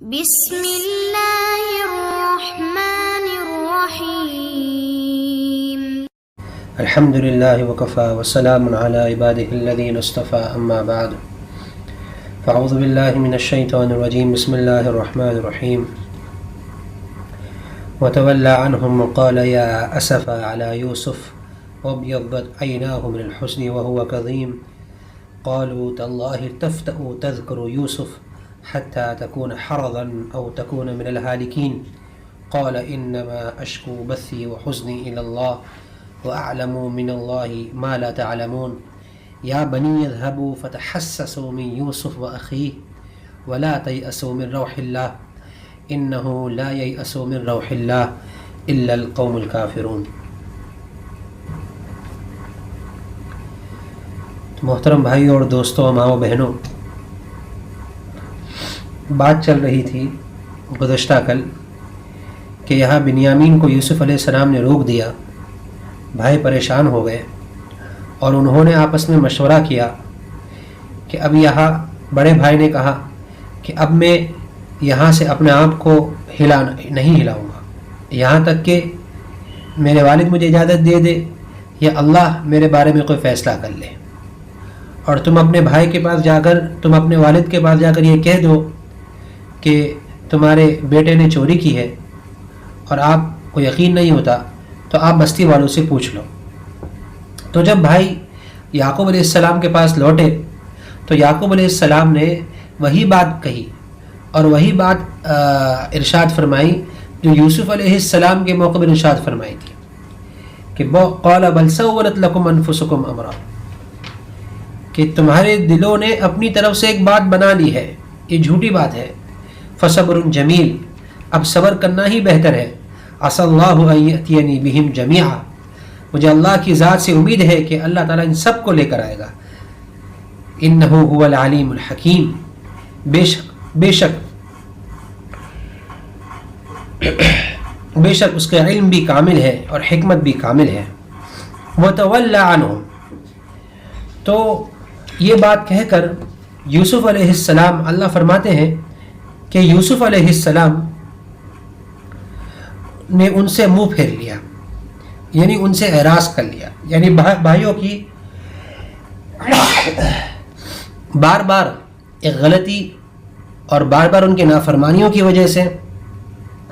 بسم اللہ الرحمن الرحیم الحمد للہ وکفا وسلام علی عبادہ الذین اصطفى اما بعد فاعوذ باللہ من الشیطان الرجیم بسم اللہ الرحمن الرحیم وتولى عنهم وقال يا أسفا على يوسف وابيضت عيناه من الحزن وهو كظيم قالوا تالله تفتأ تذكر يوسف حتى تكون حرضا أو تكون من الهالكين قال إنما أشكو بثي وحزني إلى الله وأعلم من الله ما لا تعلمون يا بني اذهبوا فتحسسوا من يوسف وأخيه ولا تيأسوا من روح الله إنه لا ييأس من روح الله إلا القوم الكافرون۔ محترم بھائیوں اور دوستوں، ماں و بہنوں، بات چل رہی تھی گزشتہ کل کہ یہاں بنیامین کو یوسف علیہ السلام نے روک دیا، بھائی پریشان ہو گئے اور انہوں نے آپس میں مشورہ کیا کہ اب یہاں بڑے بھائی نے کہا کہ اب میں یہاں سے اپنے آپ کو نہیں ہلاؤں گا یہاں تک کہ میرے والد مجھے اجازت دے دے یا اللہ میرے بارے میں کوئی فیصلہ کر لے، اور تم اپنے بھائی کے پاس جا کر، تم اپنے والد کے پاس جا کر یہ کہہ دو کہ تمہارے بیٹے نے چوری کی ہے اور آپ کو یقین نہیں ہوتا تو آپ بستی والوں سے پوچھ لو۔ تو جب بھائی یعقوب علیہ السلام کے پاس لوٹے تو یعقوب علیہ السلام نے وہی بات کہی اور وہی بات ارشاد فرمائی جو یوسف علیہ السلام کے موقع پر ارشاد فرمائی تھی کہ قال بل سولت لكم انفسكم امرا، کہ تمہارے دلوں نے اپنی طرف سے ایک بات بنا لی ہے، یہ جھوٹی بات ہے، فصبر جمیل، اب صبر کرنا ہی بہتر ہے، عسى اللہ ان یأتینی بہم جمیعا، مجھے اللہ کی ذات سے امید ہے کہ اللہ تعالیٰ ان سب کو لے کر آئے گا، انہ هو العلیم الحکیم، بے شک اس کا علم بھی کامل ہے اور حکمت بھی کامل ہے۔ وتولی عنہم، تو یہ بات کہہ کر یوسف علیہ السلام، اللہ فرماتے ہیں کہ یوسف علیہ السلام نے ان سے منہ پھیر لیا، یعنی ان سے اعراض کر لیا، یعنی بھائیوں کی بار بار ایک غلطی اور بار بار ان کے نافرمانیوں کی وجہ سے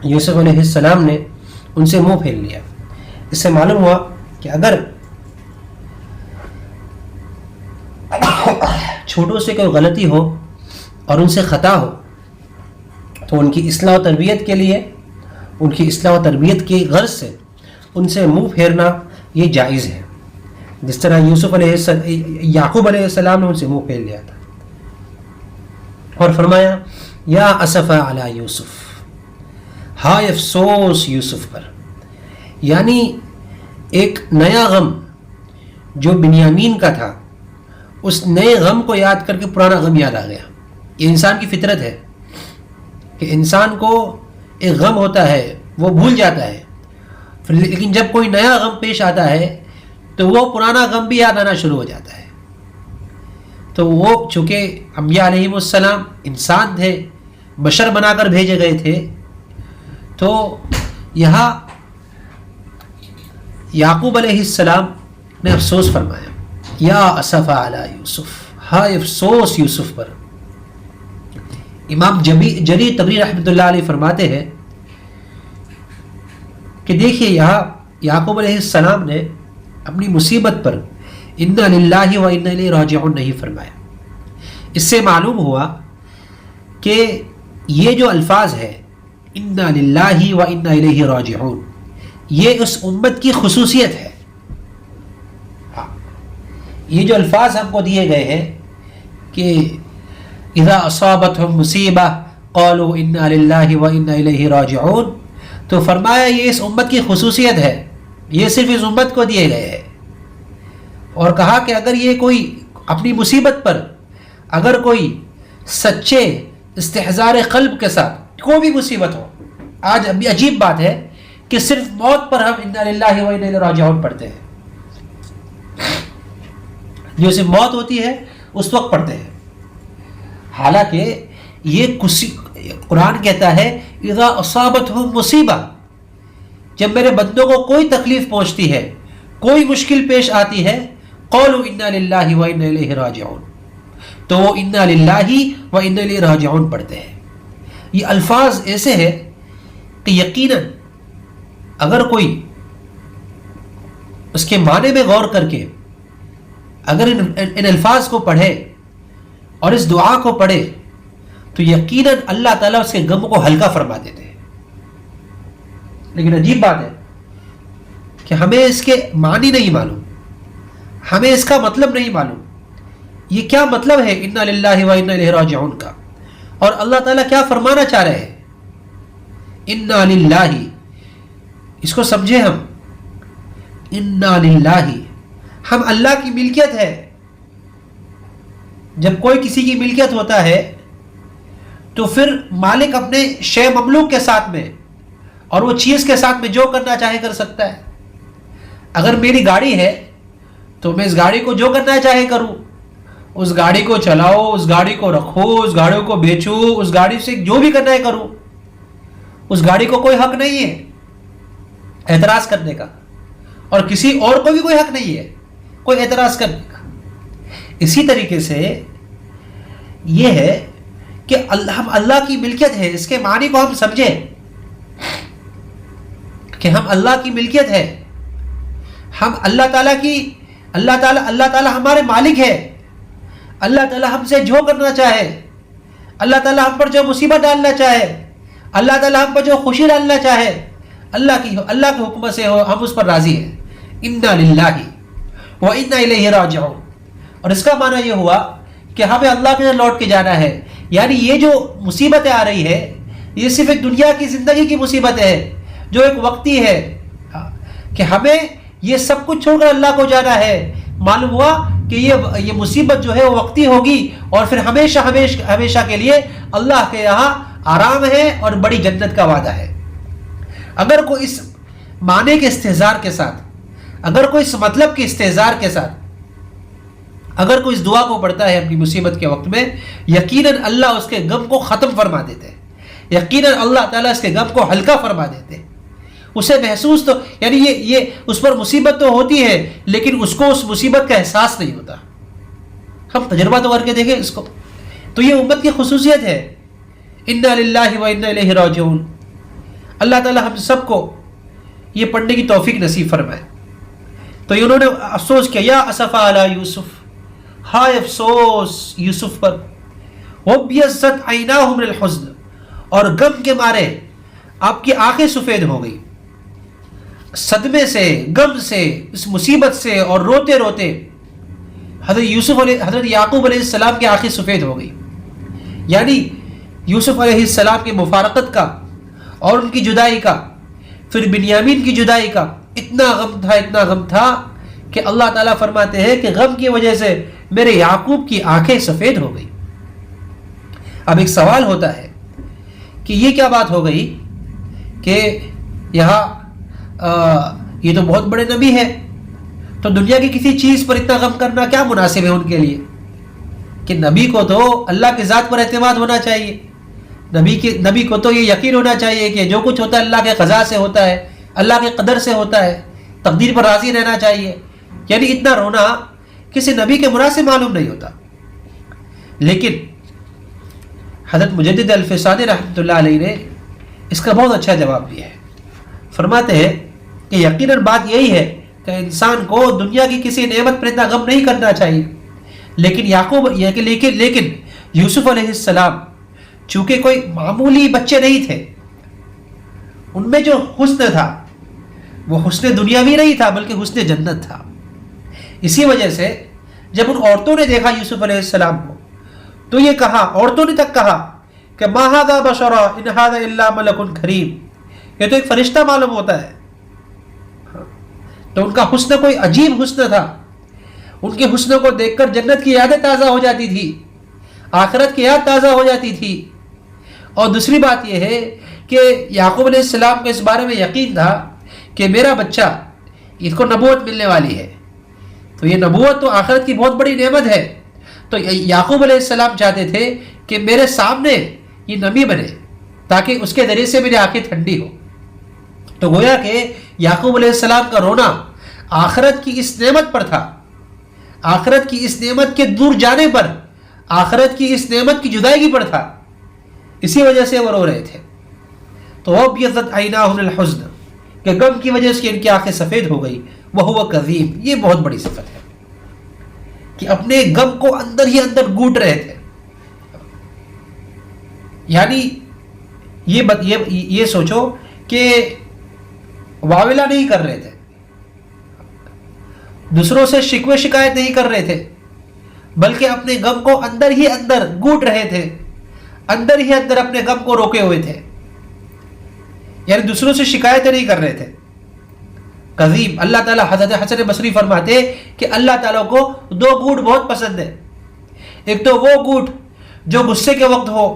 یوسف علیہ السلام نے ان سے منہ پھیر لیا۔ اس سے معلوم ہوا کہ اگر چھوٹوں سے کوئی غلطی ہو اور ان سے خطا ہو تو ان کی اصلاح و تربیت کے لیے، ان کی اصلاح و تربیت کی غرض سے ان سے منہ پھیرنا یہ جائز ہے، جس طرح یعقوب علیہ السلام نے ان سے منہ پھیر لیا تھا اور فرمایا یا اسفا علی یوسف، ہائے افسوس یوسف پر، یعنی ایک نیا غم جو بنیامین کا تھا، اس نئے غم کو یاد کر کے پرانا غم یاد آ گیا۔ یہ انسان کی فطرت ہے کہ انسان کو ایک غم ہوتا ہے وہ بھول جاتا ہے، لیکن جب کوئی نیا غم پیش آتا ہے تو وہ پرانا غم بھی یاد آنا شروع ہو جاتا ہے۔ تو وہ چونکہ انبیاء علیہم السلام انسان تھے، بشر بنا کر بھیجے گئے تھے، تو یہاں یعقوب علیہ السلام نے افسوس فرمایا یا اسفا علی یوسف، ہائے افسوس یوسف پر۔ امام جریر طبری رحمۃ اللہ علیہ فرماتے ہیں کہ دیکھیے یہاں یعقوب علیہ السلام نے اپنی مصیبت پر انا للہ و انا الیہ راجعون نہیں فرمایا۔ اس سے معلوم ہوا کہ یہ جو الفاظ ہے انا للہ و انا الیہ راجعون، یہ اس امت کی خصوصیت ہے۔ یہ جو الفاظ ہم کو دیے گئے ہیں کہ اذا اصابتهم مصیبہ قالوا انا للہ و انا الیہ راجعون، تو فرمایا یہ اس امت کی خصوصیت ہے، یہ صرف اس امت کو دیے گئے ہیں، اور کہا کہ اگر یہ کوئی اپنی مصیبت پر اگر کوئی سچے استحضار قلب کے ساتھ کوئی بھی مصیبت ہو، آج ابھی عجیب بات ہے کہ صرف موت پر ہم انا للہ و انا الیہ راجعون پڑھتے ہیں، جو صرف موت ہوتی ہے اس وقت پڑھتے ہیں، حالانکہ یہ قرآن کہتا ہے اذا اصابتہم مصیبہ، جب میرے بندوں کو کوئی تکلیف پہنچتی ہے، کوئی مشکل پیش آتی ہے، قولوا انا للہ و انا الیہ راجعون، تو وہ انا للہ و انا الیہ راجعون پڑھتے ہیں۔ یہ الفاظ ایسے ہیں کہ یقیناً اگر کوئی اس کے معنی میں غور کر کے اگر ان الفاظ کو پڑھے اور اس دعا کو پڑھے تو یقیناً اللہ تعالیٰ اس کے غم کو ہلکا فرما دیتے ہیں۔ لیکن عجیب بات ہے کہ ہمیں اس کے معنی نہیں معلوم، ہمیں اس کا مطلب نہیں معلوم، یہ کیا مطلب ہے انا للہ و انا الیہ راجعون کا، اور اللہ تعالیٰ کیا فرمانا چاہ رہے ہیں۔ انا للہ، اس کو سمجھے ہم، انا للہ، ہم اللہ کی ملکیت ہے۔ جب کوئی کسی کی ملکیت ہوتا ہے تو پھر مالک اپنے شے مملوک کے ساتھ میں اور وہ چیز کے ساتھ میں جو کرنا چاہے کر سکتا ہے۔ اگر میری گاڑی ہے تو میں اس گاڑی کو جو کرنا چاہے کروں، اس گاڑی کو چلاؤ، اس گاڑی کو رکھو، اس گاڑی کو بیچو، اس گاڑی سے جو بھی کرنا ہے کروں، اس گاڑی کو کوئی حق نہیں ہے اعتراض کرنے کا، اور کسی اور کو بھی کوئی حق نہیں ہے کوئی اعتراض کرنے کا۔ اسی طریقے سے یہ ہے کہ ہم اللہ کی ملکیت ہے، اس کے معنی کو ہم سمجھیں کہ ہم اللہ کی ملکیت ہے، ہم اللہ تعالیٰ ہمارے مالک ہے، اللہ تعالیٰ ہم سے جو کرنا چاہے، اللہ تعالیٰ ہم پر جو مصیبت ڈالنا چاہے، اللہ تعالیٰ ہم پر جو خوشی ڈالنا چاہے، اللہ کے حکم سے ہو، ہم اس پر راضی ہیں۔ انا للہ و انا الیہ راجعون، اور اس کا معنی یہ ہوا کہ ہمیں اللہ کے لوٹ کے جانا ہے۔ یعنی یہ جو مصیبتیں آ رہی ہے یہ صرف ایک دنیا کی زندگی کی مصیبت ہے جو ایک وقتی ہے، کہ ہمیں یہ سب کچھ چھوڑ کر اللہ کو جانا ہے۔ معلوم ہوا کہ یہ مصیبت جو ہے وہ وقتی ہوگی اور پھر ہمیشہ کے لیے اللہ کے یہاں آرام ہے اور بڑی جنت کا وعدہ ہے۔ اگر کوئی اس معنی کے استحضار کے ساتھ، اگر کوئی اس مطلب کے استحضار کے ساتھ اگر کوئی اس دعا کو پڑھتا ہے اپنی مصیبت کے وقت میں، یقیناً اللہ اس کے غم کو ختم فرما دیتے ہیں، یقیناً اللہ تعالیٰ اس کے غم کو ہلکا فرما دیتے ہیں۔ اسے محسوس تو یعنی یہ اس پر مصیبت تو ہوتی ہے لیکن اس کو اس مصیبت کا احساس نہیں ہوتا۔ ہم تجربہ تو کر کے دیکھیں اس کو، تو یہ امت کی خصوصیت ہے۔ انا للہ و انا الیہ راجعون۔ اللہ تعالیٰ ہم سب کو یہ پڑھنے کی توفیق نصیب فرمائے۔ تو انہوں نے افسوس کیا، یا اسفا علی یوسف، ہائے افسوس یوسف پر، وابیضت عیناہ من الحزن، اور غم کے مارے آپ کی آنکھیں سفید ہو گئی، صدمے سے، غم سے، اس مصیبت سے، اور روتے روتے حضرت یعقوب علیہ السلام کی آنکھیں سفید ہو گئی۔ یعنی یوسف علیہ السلام کی مفارقت کا اور ان کی جدائی کا، پھر بنیامین کی جدائی کا اتنا غم تھا کہ اللہ تعالیٰ فرماتے ہیں کہ غم کی وجہ سے میرے یعقوب کی آنکھیں سفید ہو گئی۔ اب ایک سوال ہوتا ہے کہ یہ کیا بات ہو گئی کہ یہاں یہ تو بہت بڑے نبی ہے، تو دنیا کی کسی چیز پر اتنا غم کرنا کیا مناسب ہے ان کے لیے؟ کہ نبی کو تو اللہ کی ذات پر اعتماد ہونا چاہیے، نبی کو تو یہ یقین ہونا چاہیے کہ جو کچھ ہوتا ہے اللہ کے قضاء سے ہوتا ہے، اللہ کے قدر سے ہوتا ہے، تقدیر پر راضی رہنا چاہیے۔ یعنی اتنا رونا کسی نبی کے مناسب معلوم نہیں ہوتا۔ لیکن حضرت مجدد الفسانی رحمۃ اللہ علیہ نے اس کا بہت اچھا جواب دیا ہے۔ فرماتے ہیں کہ یقیناً بات یہی ہے کہ انسان کو دنیا کی کسی نعمت پر اتنا غم نہیں کرنا چاہیے، لیکن یوسف علیہ السلام چونکہ کوئی معمولی بچے نہیں تھے، ان میں جو حسن تھا وہ حسن دنیاوی نہیں تھا بلکہ حسن جنت تھا۔ اسی وجہ سے جب ان عورتوں نے دیکھا یوسف علیہ السلام کو تو یہ کہا، عورتوں نے تک کہا کہ ما ھذا بشرا ان ھذا الا ملک کریم، یہ تو ایک فرشتہ معلوم ہوتا ہے۔ تو ان کا حسن کوئی عجیب حسن تھا، ان کے حسن کو دیکھ کر جنت کی یادیں تازہ ہو جاتی تھی، آخرت کی یاد تازہ ہو جاتی تھی۔ اور دوسری بات یہ ہے کہ یعقوب علیہ السلام کو اس بارے میں یقین تھا کہ میرا بچہ، اس کو نبوت ملنے والی ہے، تو یہ نبوت تو آخرت کی بہت بڑی نعمت ہے۔ تو یعقوب علیہ السلام چاہتے تھے کہ میرے سامنے یہ نبی بنے، تاکہ اس کے ذریعے سے میری آنکھیں ٹھنڈی ہو. تو گویا کہ یعقوب علیہ السلام کا رونا آخرت کی اس نعمت پر تھا، آخرت کی اس نعمت کے دور جانے پر، آخرت کی اس نعمت کی جدائیگی پر تھا، اسی وجہ سے وہ رو رہے تھے. تو وَابْيَضَّتْ عَيْنَاهُ مِنَ الْحُزْنِ کہ غم کی وجہ سے ان کی آنکھیں سفید ہو گئی. وَهُوَ كَظِيمٌ یہ بہت بڑی صفت ہے کہ اپنے غم کو اندر ہی اندر گھوٹ رہے تھے. یعنی یہ سوچو کہ واویلا نہیں کر رہے تھے، دوسروں سے شکوے شکایت نہیں کر رہے تھے، بلکہ اپنے غم کو اندر ہی اندر گھوٹ رہے تھے، اندر ہی اندر اپنے غم کو روکے ہوئے تھے. یعنی دوسروں سے شکایتیں نہیں کر رہے تھے. قذیم اللہ تعالیٰ، حضرت حسن بصری فرماتے کہ اللہ تعالیٰ کو دو گھوٹ بہت پسند ہے. ایک تو وہ گھوٹ جو غصے کے وقت ہو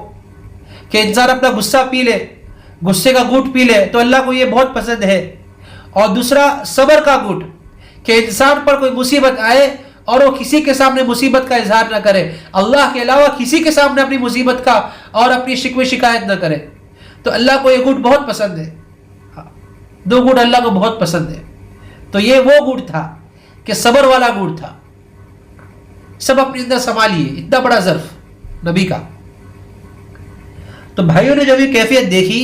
کہ انسان اپنا غصہ پی لے، غصے کا گھوٹ پی لے، تو اللہ کو یہ بہت پسند ہے. اور دوسرا صبر کا گھوٹ کہ انسان پر کوئی مصیبت آئے اور وہ کسی کے سامنے مصیبت کا اظہار نہ کرے، اللہ کے علاوہ کسی کے سامنے اپنی مصیبت کا اور اپنی شکوے شکایت نہ کرے. تو اللہ کو یہ گھوٹ بہت پسند ہے. دو گھوٹ اللہ کو بہت پسند ہے. تو یہ وہ گھوٹ تھا کہ صبر والا گھوٹ تھا. سب اپنے اندر سنبھالیے، اتنا بڑا ظرف نبی کا. تو بھائیوں نے جب یہ کیفیت دیکھی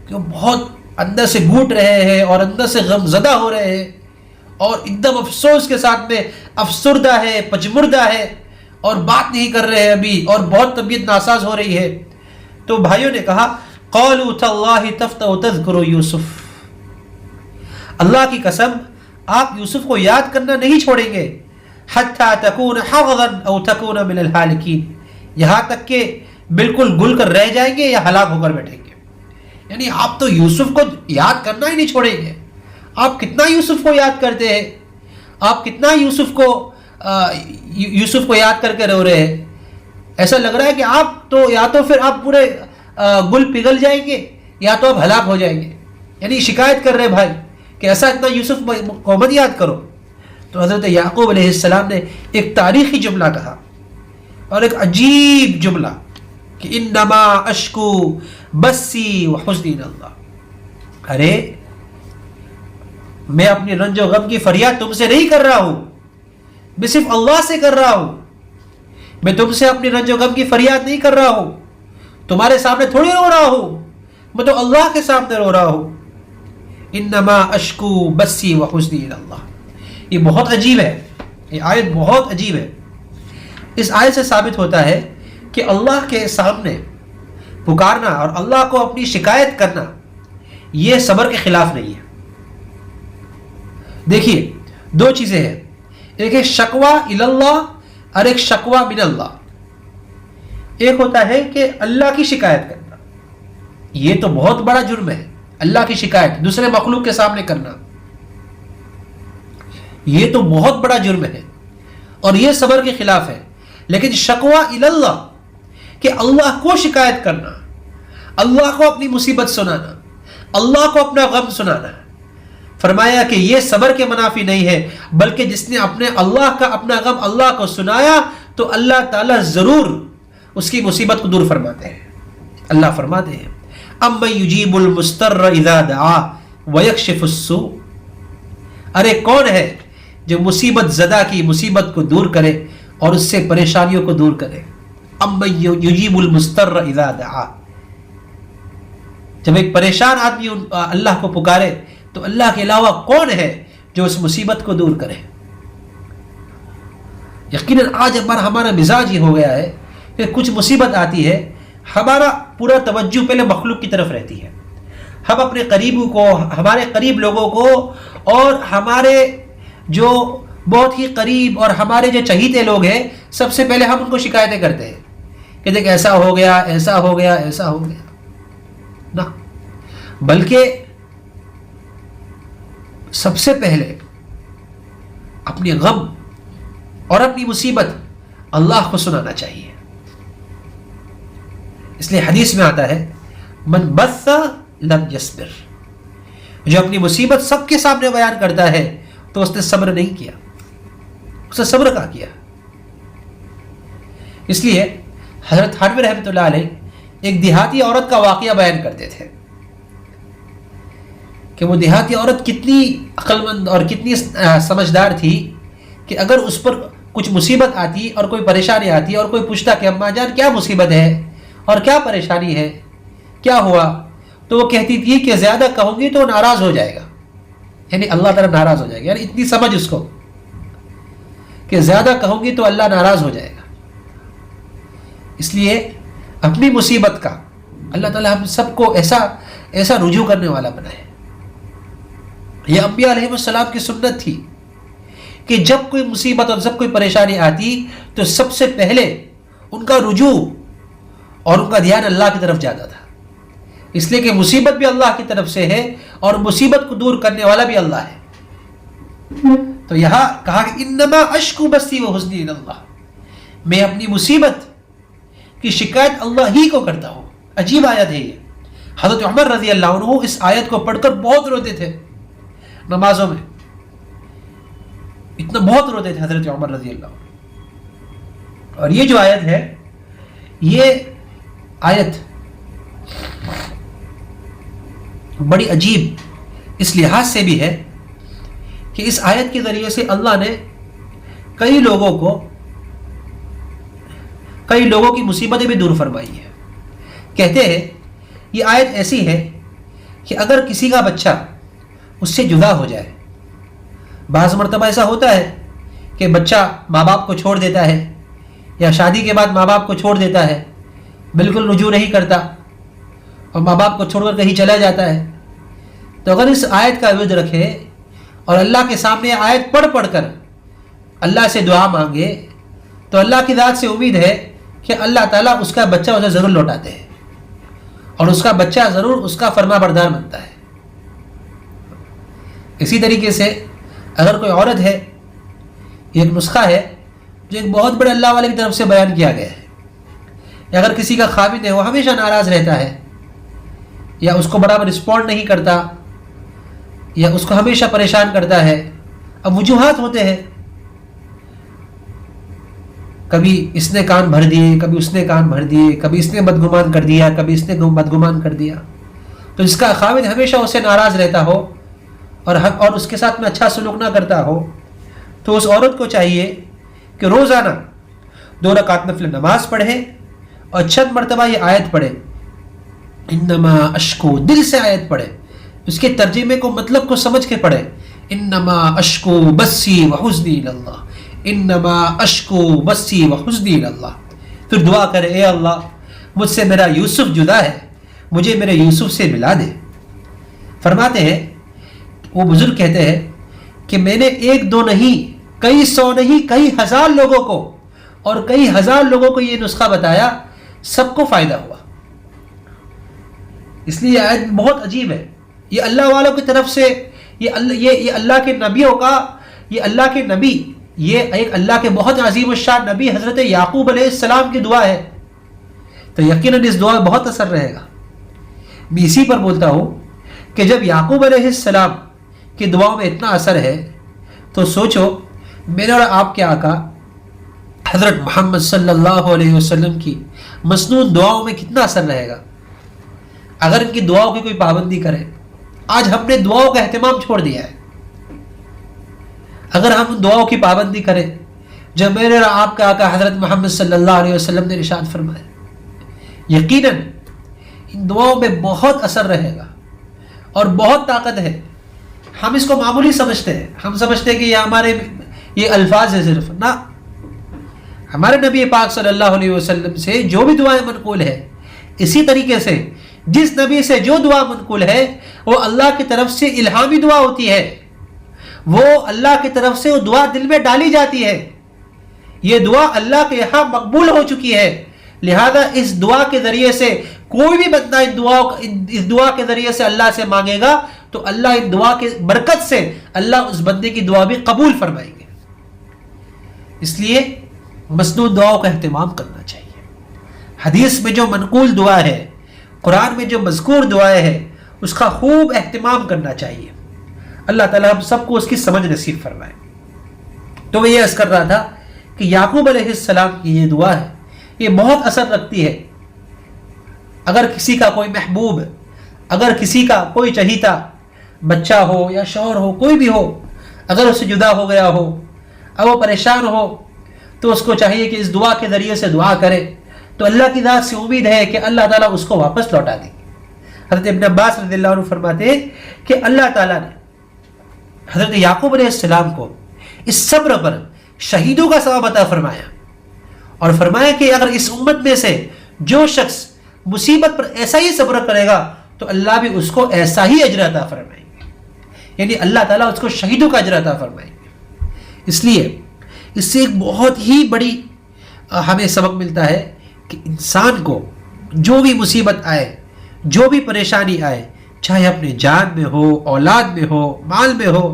کہ وہ بہت اندر سے گھوٹ رہے ہیں اور اندر سے غم زدہ ہو رہے ہیں اور ایک دم افسوس کے ساتھ میں افسردہ ہے، پچمردہ ہے اور بات نہیں کر رہے ہیں ابھی اور بہت طبیعت ناساز ہو رہی ہے، تو بھائیوں نے کہا قالوا تاللہ تفتأ تذکر یوسف، اللہ کی قسم آپ یوسف کو یاد کرنا نہیں چھوڑیں گے، حتی تکون حرضا او تکون من الہالکین، یہاں تک کہ بالکل گل کر رہ جائیں گے یا ہلاک ہو کر بیٹھیں گے. یعنی آپ تو یوسف کو یاد کرنا ہی نہیں چھوڑیں گے. آپ کتنا یوسف کو یاد کرتے ہیں، آپ کتنا یوسف کو یاد کر کے رو رہے ہیں. ایسا لگ رہا ہے کہ آپ تو یا تو پھر آپ پورے گل پگھل جائیں گے یا تو آپ ہلاک ہو جائیں گے. یعنی شکایت کر رہے بھائی کہ ایسا اتنا یوسف کو مت یاد کرو. تو حضرت یعقوب علیہ السلام نے ایک تاریخی جملہ کہا اور ایک عجیب جملہ کہ انما اشکو بسی وحزنی اللہ، ارے میں اپنی رنج و غم کی فریاد تم سے نہیں کر رہا ہوں، میں صرف اللہ سے کر رہا ہوں. میں تم سے اپنی رنج و غم کی فریاد نہیں کر رہا ہوں، تمہارے سامنے تھوڑی رو رہا ہوں، میں تو اللہ کے سامنے رو رہا ہوں. انما اشکو بسی وحزنی اللہ. یہ بہت عجیب ہے، یہ آیت بہت عجیب ہے. اس آیت سے ثابت ہوتا ہے کہ اللہ کے سامنے پکارنا اور اللہ کو اپنی شکایت کرنا یہ صبر کے خلاف نہیں ہے. دیکھیے دو چیزیں ہیں، ایک ہے شکوہ اللہ اور ایک شکوہ من اللہ. ایک ہوتا ہے کہ اللہ کی شکایت کرنا، یہ تو بہت بڑا جرم ہے. اللہ کی شکایت دوسرے مخلوق کے سامنے کرنا یہ تو بہت بڑا جرم ہے اور یہ صبر کے خلاف ہے. لیکن شکوہ اللہ کہ اللہ کو شکایت کرنا، اللہ کو اپنی مصیبت سنانا، اللہ کو اپنا غم سنانا، فرمایا کہ یہ صبر کے منافی نہیں ہے، بلکہ جس نے اللہ کا اپنا غم اللہ کو سنایا تو اللہ تعالیٰ ضرور اس کی مصیبت کو دور فرماتے ہیں. اللہ فرماتے ہیں امن یجیب المضطر اذا دعا ویکشف السوء، ارے کون ہے جو مصیبت زدہ کی مصیبت کو دور کرے اور اس سے پریشانیوں کو دور کرے. امن یجیب المضطر اذا دعا، جب ایک پریشان آدمی اللہ کو پکارے تو اللہ کے علاوہ کون ہے جو اس مصیبت کو دور کرے. یقیناً آج ہمارا مزاج یہ ہو گیا ہے کہ کچھ مصیبت آتی ہے ہمارا پورا توجہ پہلے مخلوق کی طرف رہتی ہے. ہم اپنے قریبوں کو، ہمارے قریب لوگوں کو اور ہمارے جو بہت ہی قریب اور ہمارے جو چہیتے لوگ ہیں سب سے پہلے ہم ان کو شکایتیں کرتے ہیں کہ دیکھ ایسا ہو گیا، ایسا ہو گیا، ایسا ہو گیا نہ، بلکہ سب سے پہلے اپنی غم اور اپنی مصیبت اللہ کو سنانا چاہیے. اس لیے حدیث میں آتا ہے من بث لم یصبر، جو اپنی مصیبت سب کے سامنے بیان کرتا ہے تو اس نے صبر نہیں کیا، اس نے صبر کا کیا. اس لیے حضرت حرب رحمۃ اللہ علیہ ایک دیہاتی عورت کا واقعہ بیان کرتے تھے کہ وہ دیہاتی عورت کتنی عقل مند اور کتنی سمجھدار تھی کہ اگر اس پر کچھ مصیبت آتی اور کوئی پریشانی آتی اور کوئی پوچھتا کہ اماں جان کیا مصیبت ہے اور کیا پریشانی ہے، کیا ہوا، تو وہ کہتی تھی کہ زیادہ کہوں گی تو ناراض ہو جائے گا، یعنی اللہ تعالیٰ ناراض ہو جائے گا، یعنی اتنی سمجھ اس کو کہ زیادہ کہوں گی تو اللہ ناراض ہو جائے گا۔ اس لیے اپنی مصیبت کا اللہ تعالیٰ ہم سب کو ایسا رجوع کرنے والا بنائے۔ یہ انبیاء علیہ السلام کی سنت تھی کہ جب کوئی مصیبت اور جب کوئی پریشانی آتی تو سب سے پہلے ان کا رجوع اور ان کا دھیان اللہ کی طرف جاتا تھا، اس لیے کہ مصیبت بھی اللہ کی طرف سے ہے اور مصیبت کو دور کرنے والا بھی اللہ ہے۔ تو یہاں کہا کہ انما اشکو بثی وحزنی الی اللہ، میں اپنی مصیبت کی شکایت اللہ ہی کو کرتا ہوں۔ عجیب آیت ہے یہ۔ حضرت عمر رضی اللہ عنہ اس آیت کو پڑھ کر بہت روتے تھے نمازوں میں، اتنا بہت روتے تھے حضرت عمر رضی اللہ عنہ۔ اور یہ جو آیت ہے، یہ آیت بڑی عجیب اس لحاظ سے بھی ہے کہ اس آیت کے ذریعے سے اللہ نے کئی لوگوں کی مصیبتیں بھی دور فرمائی ہے۔ کہتے ہیں یہ آیت ایسی ہے کہ اگر کسی کا بچہ اس سے جدا ہو جائے، بعض مرتبہ ایسا ہوتا ہے کہ بچہ ماں باپ کو چھوڑ دیتا ہے یا شادی کے بعد ماں باپ کو چھوڑ دیتا ہے، بالکل رجوع نہیں کرتا اور ماں باپ کو چھوڑ کر کہیں چلا جاتا ہے، تو اگر اس آیت کا ورد رکھے اور اللہ کے سامنے آیت پڑھ کر اللہ سے دعا مانگے تو اللہ کی ذات سے امید ہے کہ اللہ تعالیٰ اس کا بچہ اسے ضرور لوٹاتے ہیں اور اس کا بچہ ضرور اس کا فرما بردار بنتا ہے۔ اسی طریقے سے اگر کوئی عورت ہے، یہ ایک نسخہ ہے جو ایک بہت بڑے اللہ والے کی طرف سے بیان کیا گیا ہے، یا اگر کسی کا خاوند ہے وہ ہمیشہ ناراض رہتا ہے یا اس کو برابر رسپونڈ نہیں کرتا یا اس کو ہمیشہ پریشان کرتا ہے، اب وجوہات ہوتے ہیں، کبھی اس نے کان بھر دیے، کبھی اس نے کان بھر دیے، کبھی اس نے بدگمان کر دیا، کبھی اس نے بدگمان کر دیا، تو اس کا خاوند ہمیشہ اسے ناراض رہتا ہو اور اس کے ساتھ میں اچھا سلوک نہ کرتا ہو، تو اس عورت کو چاہیے کہ روزانہ 2 رکعت نفل نماز پڑھے اور چند مرتبہ یہ آیت پڑھے، انما اشکو، دل سے آیت پڑھے، اس کے ترجمے کو مطلب کو سمجھ کے پڑھے، انما اشکو بثی وحزنی الی اللہ، انما اشکو بثی وحزنی الی اللہ، پھر دعا کرے اے اللہ مجھ سے میرا یوسف جدا ہے، مجھے میرے یوسف سے ملا دے۔ فرماتے ہیں وہ بزرگ کہتے ہیں کہ میں نے 1-2 نہیں، کئی 100 نہیں، کئی 1000 لوگوں کو اور کئی 1000 لوگوں کو یہ نسخہ بتایا، سب کو فائدہ ہوا۔ اس لیے یہ آیت بہت عجیب ہے، یہ اللہ والوں کی طرف سے، یہ اللہ کے نبیوں کا، یہ اللہ کے نبی، یہ ایک اللہ کے بہت عظیم الشان نبی حضرت یعقوب علیہ السلام کی دعا ہے، تو یقیناً اس دعا میں بہت اثر رہے گا۔ میں اسی پر بولتا ہوں کہ جب یعقوب علیہ السلام کی دعاؤں میں اتنا اثر ہے تو سوچو میرے اور آپ کے آقا حضرت محمد صلی اللہ علیہ وسلم کی مسنون دعاؤں میں کتنا اثر رہے گا اگر ان کی دعاؤں کی کوئی پابندی کرے۔ آج ہم نے دعاؤں کا اہتمام چھوڑ دیا ہے۔ اگر ہم دعاؤں کی پابندی کریں جو میرے اور آپ کا آقا حضرت محمد صلی اللہ علیہ وسلم نے ارشاد فرمایا، یقیناً ان دعاؤں میں بہت اثر رہے گا اور بہت طاقت ہے۔ ہم اس کو معمولی سمجھتے ہیں، ہم سمجھتے ہیں کہ یہ ہمارے یہ الفاظ ہے صرف، نہ، ہمارے نبی پاک صلی اللہ علیہ وسلم سے جو بھی دعائیں منقول ہے، اسی طریقے سے جس نبی سے جو دعا منقول ہے وہ اللہ کی طرف سے الہامی دعا ہوتی ہے، وہ اللہ کی طرف سے وہ دعا دل میں ڈالی جاتی ہے، یہ دعا اللہ کے یہاں مقبول ہو چکی ہے، لہذا اس دعا کے ذریعے سے کوئی بھی بندہ اس دعا کے ذریعے سے اللہ سے مانگے گا تو اللہ اس دعا کے برکت سے اللہ اس بندے کی دعا بھی قبول فرمائیں گے۔ اس لیے مسنون دعاؤں کا اہتمام کرنا چاہیے۔ حدیث میں جو منقول دعا ہے، قرآن میں جو مذکور دعائیں ہیں، اس کا خوب اہتمام کرنا چاہیے۔ اللہ تعالیٰ ہم سب کو اس کی سمجھ نصیب فرمائے۔ تو وہ یہ عرض کر رہا تھا کہ یعقوب علیہ السلام کی یہ دعا ہے، یہ بہت اثر رکھتی ہے اگر کسی کا کوئی محبوب، اگر کسی کا کوئی چہیتا بچہ ہو یا شوہر ہو، کوئی بھی ہو، اگر اس سے جدا ہو گیا ہو اور وہ پریشان ہو، تو اس کو چاہیے کہ اس دعا کے ذریعے سے دعا کرے، تو اللہ کی ذات سے امید ہے کہ اللہ تعالیٰ اس کو واپس لوٹا دیں گے۔ حضرت ابن عباس رضی اللہ عنہ فرماتے ہیں کہ اللہ تعالیٰ نے حضرت یعقوب علیہ السلام کو اس صبر پر شہیدوں کا ثواب عطا فرمایا، اور فرمایا کہ اگر اس امت میں سے جو شخص مصیبت پر ایسا ہی صبر کرے گا تو اللہ بھی اس کو ایسا ہی اجر عطا فرمائیں گے، یعنی اللہ تعالیٰ اس کو شہیدوں کا اجر عطا فرمائیں گے۔ اس لیے اس سے ایک بہت ہی بڑی ہمیں سبق ملتا ہے کہ انسان کو جو بھی مصیبت آئے، جو بھی پریشانی آئے، چاہے اپنے جان میں ہو، اولاد میں ہو، مال میں ہو،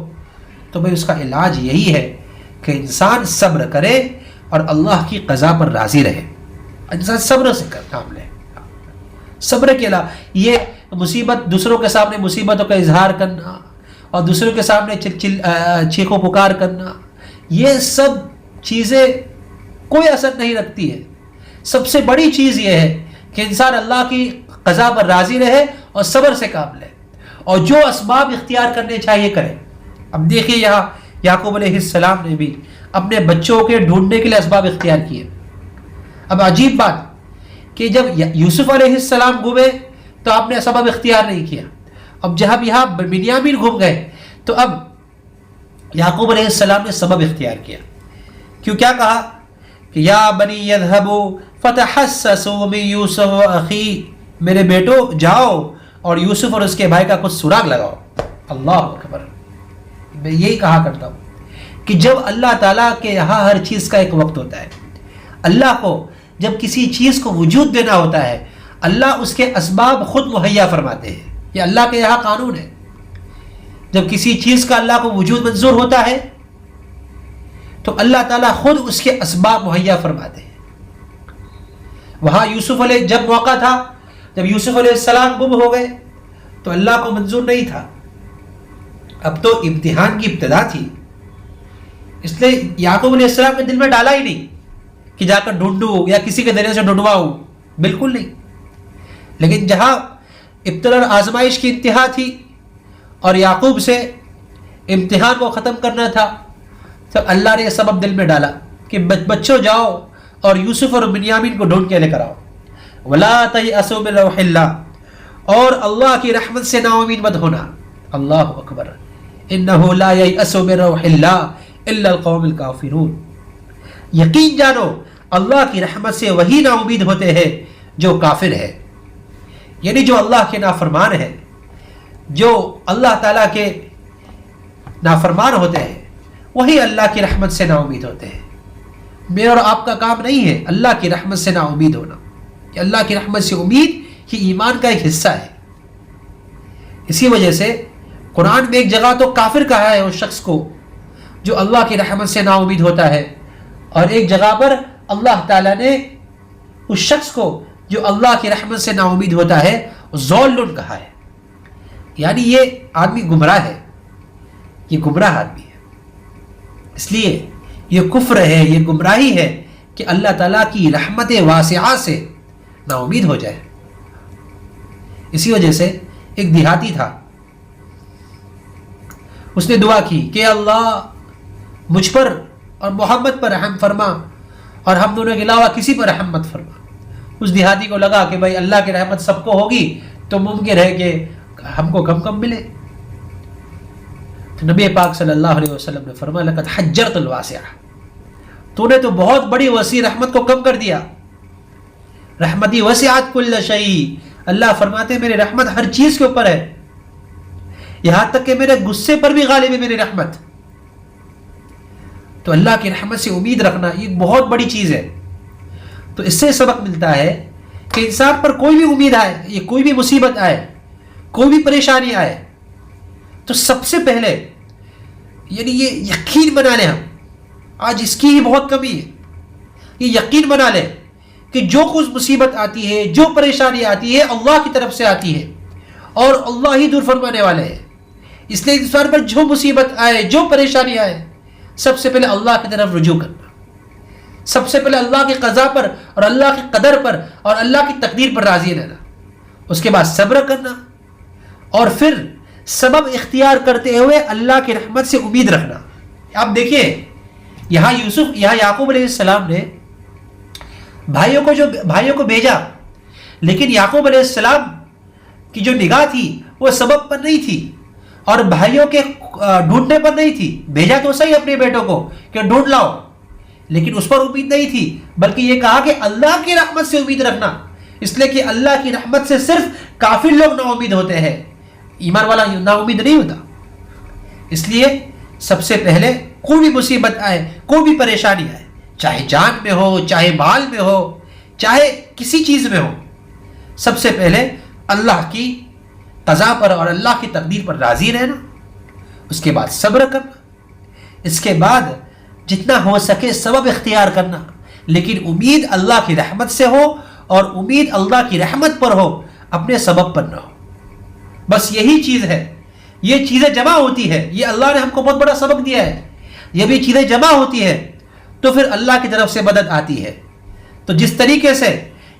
تو بھائی اس کا علاج یہی ہے کہ انسان صبر کرے اور اللہ کی قضا پر راضی رہے۔ انسان صبر سے کام لے، صبر کے علاوہ یہ مصیبت، دوسروں کے سامنے مصیبتوں کا اظہار کرنا اور دوسروں کے سامنے چیخو پکار کرنا، یہ سب چیزیں کوئی اثر نہیں رکھتی ہے۔ سب سے بڑی چیز یہ ہے کہ انسان اللہ کی قضا پر راضی رہے اور صبر سے کام لے، اور جو اسباب اختیار کرنے چاہیے کرے۔ اب دیکھیے یہاں یعقوب علیہ السلام نے بھی اپنے بچوں کے ڈھونڈنے کے لیے اسباب اختیار کیے۔ اب عجیب بات کہ جب یوسف علیہ السلام گھومے تو آپ نے سبب اختیار نہیں کیا، اب جب یہاں بنیامین گھوم گئے تو اب یعقوب علیہ السلام نے سبب اختیار کیا۔ کیوں کیا کہا کہ یا بنی یذهبوا فتحسسوا من یوسف واخی، میرے بیٹو جاؤ اور یوسف اور اس کے بھائی کا کچھ سراغ لگاؤ۔ اللہ اکبر، میں یہی کہا کرتا ہوں کہ جب اللہ تعالیٰ کے یہاں ہر چیز کا ایک وقت ہوتا ہے، اللہ کو جب کسی چیز کو وجود دینا ہوتا ہے، اللہ اس کے اسباب خود مہیا فرماتے ہیں، یہ اللہ کے یہاں قانون ہے۔ جب کسی چیز کا اللہ کو وجود منظور ہوتا ہے تو اللہ تعالیٰ خود اس کے اسباب مہیا فرماتے ہیں۔ وہاں یوسف علیہ جب موقع تھا، جب یوسف علیہ السلام گم ہو گئے تو اللہ کو منظور نہیں تھا، اب تو امتحان کی ابتدا تھی، اس لیے یعقوب علیہ السلام کے دل میں ڈالا ہی نہیں کہ جا کر ڈھونڈوں یا کسی کے ذریعے سے ڈھونڈواؤں، بالکل نہیں۔ لیکن جہاں ابتلا اور آزمائش کی انتہا تھی اور یعقوب سے امتحان کو ختم کرنا تھا، تو اللہ نے یہ سبب دل میں ڈالا کہ بچوں جاؤ اور یوسف اور بنیامین کو ڈھونڈ کے لے کر آؤ۔ وَلَا تَيْأَسُوا مِن رَوْحِ اللَّهِ، اور اللہ کی رحمت سے نا امید مت ہونا۔ اللہ اکبر، إِنَّهُ لَا يَيْأَسُ مِن رَوْحِ اللَّهِ إِلَّا الْقَوْمُ الْكَافِرُونَ، یقین جانو اللہ کی رحمت سے وہی نا امید ہوتے ہیں جو کافر ہے، یعنی جو اللہ کے نافرمان ہے، جو اللہ تعالیٰ کے نافرمان ہوتے ہیں وہی اللہ کی رحمت سے نا امید ہوتے ہیں۔ میرے اور آپ کا کام نہیں ہے اللہ کی رحمت سے نا امید ہونا، کہ اللہ کی رحمت سے امید یہ ایمان کا ایک حصہ ہے۔ اسی وجہ سے قرآن میں ایک جگہ تو کافر کہا ہے اس شخص کو جو اللہ کی رحمت سے نا امید ہوتا ہے، اور ایک جگہ پر اللہ تعالیٰ نے اس شخص کو جو اللہ کی رحمت سے نا امید ہوتا ہے ضالٌ کہا ہے، یعنی یہ آدمی گمراہ ہے، یہ گمراہ آدمی ہے۔ اس لیے یہ کفر ہے، یہ گمراہی ہے کہ اللہ تعالیٰ کی رحمت واسعہ سے نا امید ہو جائے۔ اسی وجہ سے ایک دیہاتی تھا، اس نے دعا کی کہ اللہ مجھ پر اور محمد پر رحم فرما اور ہم دونوں کے علاوہ کسی پر رحم مت فرما۔ اس دیہاتی کو لگا کہ بھائی اللہ کی رحمت سب کو ہوگی تو ممکن ہے کہ ہم کو کم ملے، تو نبی پاک صلی اللہ علیہ وسلم نے فرمایا لقد حجرت الواسعہ، تو نے تو بہت بڑی وسیع رحمت کو کم کر دیا۔ رحمتی وسعت کل شیء، اللہ فرماتے ہیں میری رحمت ہر چیز کے اوپر ہے، یہاں تک کہ میرے غصے پر بھی غالب ہے میری رحمت۔ تو اللہ کی رحمت سے امید رکھنا یہ بہت بڑی چیز ہے۔ تو اس سے سبق ملتا ہے کہ انسان پر کوئی بھی امید آئے، یہ کوئی بھی مصیبت آئے، کوئی بھی پریشانی آئے، تو سب سے پہلے یعنی یہ یقین بنا لیں، ہم آج اس کی ہی بہت کمی ہے، یہ یقین بنا لیں کہ جو کچھ مصیبت آتی ہے، جو پریشانی آتی ہے اللہ کی طرف سے آتی ہے اور اللہ ہی دور فرمانے والے ہیں۔ اس لیے انسان پر جو مصیبت آئے، جو پریشانی آئے، سب سے پہلے اللہ کی طرف رجوع کرنا، سب سے پہلے اللہ کی قضا پر اور اللہ کی قدر پر اور اللہ کی تقدیر پر راضی رہنا۔ اس کے بعد صبر کرنا، اور پھر سبب اختیار کرتے ہوئے اللہ کی رحمت سے امید رکھنا۔ آپ دیکھیے یہاں یعقوب علیہ السلام نے بھائیوں کو بھیجا، لیکن یعقوب علیہ السلام کی جو نگاہ تھی وہ سبب پر نہیں تھی اور بھائیوں کے ڈھونڈنے پر نہیں تھی۔ بھیجا تو صحیح اپنے بیٹوں کو کہ ڈھونڈ لاؤ، لیکن اس پر امید نہیں تھی، بلکہ یہ کہا کہ اللہ کی رحمت سے امید رکھنا، اس لیے کہ اللہ کی رحمت سے صرف کافر لوگ نا امید ہوتے ہیں، ایمان والا نا امید نہیں ہوتا۔ اس لیے سب سے پہلے کوئی بھی مصیبت آئے، کوئی بھی پریشانی آئے، چاہے جان میں ہو، چاہے مال میں ہو، چاہے کسی چیز میں ہو، سب سے پہلے اللہ کی قضا پر اور اللہ کی تقدیر پر راضی رہنا، اس کے بعد صبر کرنا، اس کے بعد جتنا ہو سکے سبب اختیار کرنا، لیکن امید اللہ کی رحمت سے ہو اور امید اللہ کی رحمت پر ہو، اپنے سبب پر نہ ہو۔ بس یہی چیز ہے، یہ چیزیں جمع ہوتی ہے، یہ اللہ نے ہم کو بہت بڑا سبق دیا ہے، یہ بھی چیزیں جمع ہوتی ہے تو پھر اللہ کی طرف سے مدد آتی ہے۔ تو جس طریقے سے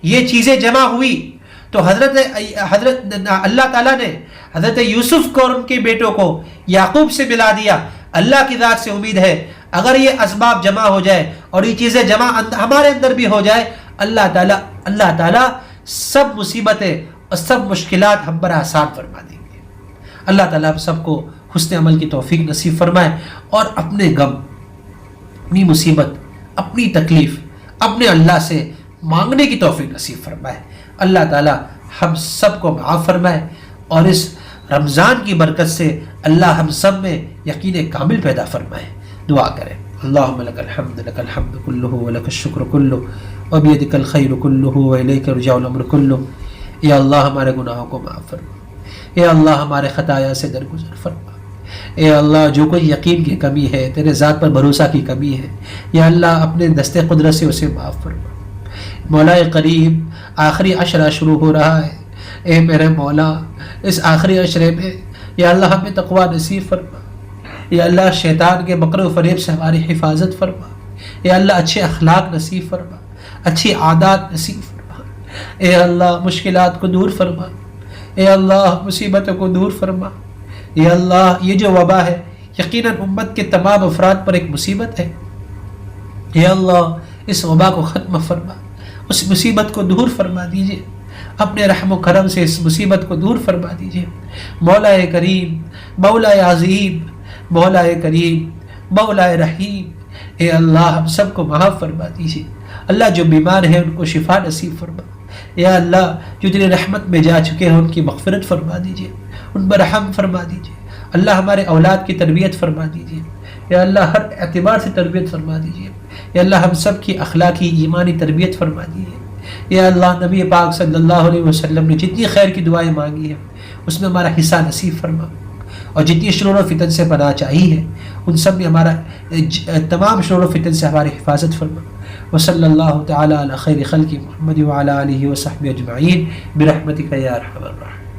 یہ چیزیں جمع ہوئی تو حضرت اللہ تعالیٰ نے حضرت یوسف کو اور ان کے بیٹوں کو یعقوب سے ملا دیا۔ اللہ کی ذات سے امید ہے اگر یہ اسباب جمع ہو جائے اور یہ چیزیں جمع ہمارے اندر بھی ہو جائے، اللہ تعالیٰ سب مصیبتیں اور سب مشکلات ہم پر آسان فرما دیں گے۔ اللہ تعالیٰ ہم سب کو حسن عمل کی توفیق نصیب فرمائے اور اپنے غم، اپنی مصیبت، اپنی تکلیف اپنے اللہ سے مانگنے کی توفیق نصیب فرمائے۔ اللہ تعالیٰ ہم سب کو معاف فرمائے اور اس رمضان کی برکت سے اللہ ہم سب میں یقین کامل پیدا فرمائے۔ دعا کریں۔ اللہم لک الحمد کلہ ولک الشکر کلہ وبیدک الخیر کلہ والیک یرجع الامر کلہ۔ یا اللہ ہمارے گناہوں کو معاف فرما، اے اللہ ہمارے خطایا سے درگزر فرما، اے اللہ جو کوئی یقین کی کمی ہے، تیرے ذات پر بھروسہ کی کمی ہے، یا اللہ اپنے دست قدرت سے اسے معاف فرما۔ مولا قریب آخری عشرہ شروع ہو رہا ہے، اے میرے مولا اس آخری عشرے میں یا اللہ ہمیں تقوی نصیب فرما، یا اللہ شیطان کے مکر و فریب سے ہماری حفاظت فرما، یا اللہ اچھے اخلاق نصیب فرما، اچھی عادات نصیب فرما، اے اللہ مشکلات کو دور فرما، اے اللہ مصیبتوں کو دور فرما، اے اللہ یہ جو وبا ہے یقیناً امت کے تمام افراد پر ایک مصیبت ہے، اے اللہ اس وبا کو ختم فرما، اس مصیبت کو دور فرما دیجئے، اپنے رحم و کرم سے اس مصیبت کو دور فرما دیجئے۔ مولا کریم، مولا عظیم، مولا کریم، مولا رحیم، اے اللہ ہم سب کو معاف فرما دیجئے۔ اللہ جو بیمار ہیں ان کو شفا نصیب فرما، یا اللہ جو تیری رحمت میں جا چکے ہیں ان کی مغفرت فرما دیجئے، ان پر رحم فرما دیجئے۔ اللہ ہمارے اولاد کی تربیت فرما دیجئے، یا اللہ ہر اعتبار سے تربیت فرما دیجئے، یا اللہ ہم سب کی اخلاقی ایمانی تربیت فرما دیجئے۔ یا اللہ نبی پاک صلی اللہ علیہ وسلم نے جتنی خیر کی دعائیں مانگی ہیں اس میں ہمارا حصہ نصیب فرما، اور جتنی شرور و فتن سے پناہ چاہی ہے ان سب میں ہمارا تمام شرور و فتن سے ہماری حفاظت فرما۔ وصلی اللہ تعالی علی خیر خلق محمد وعلی آلہ وصحبہ اجمعین برحمتک یا ارحم الراحمین۔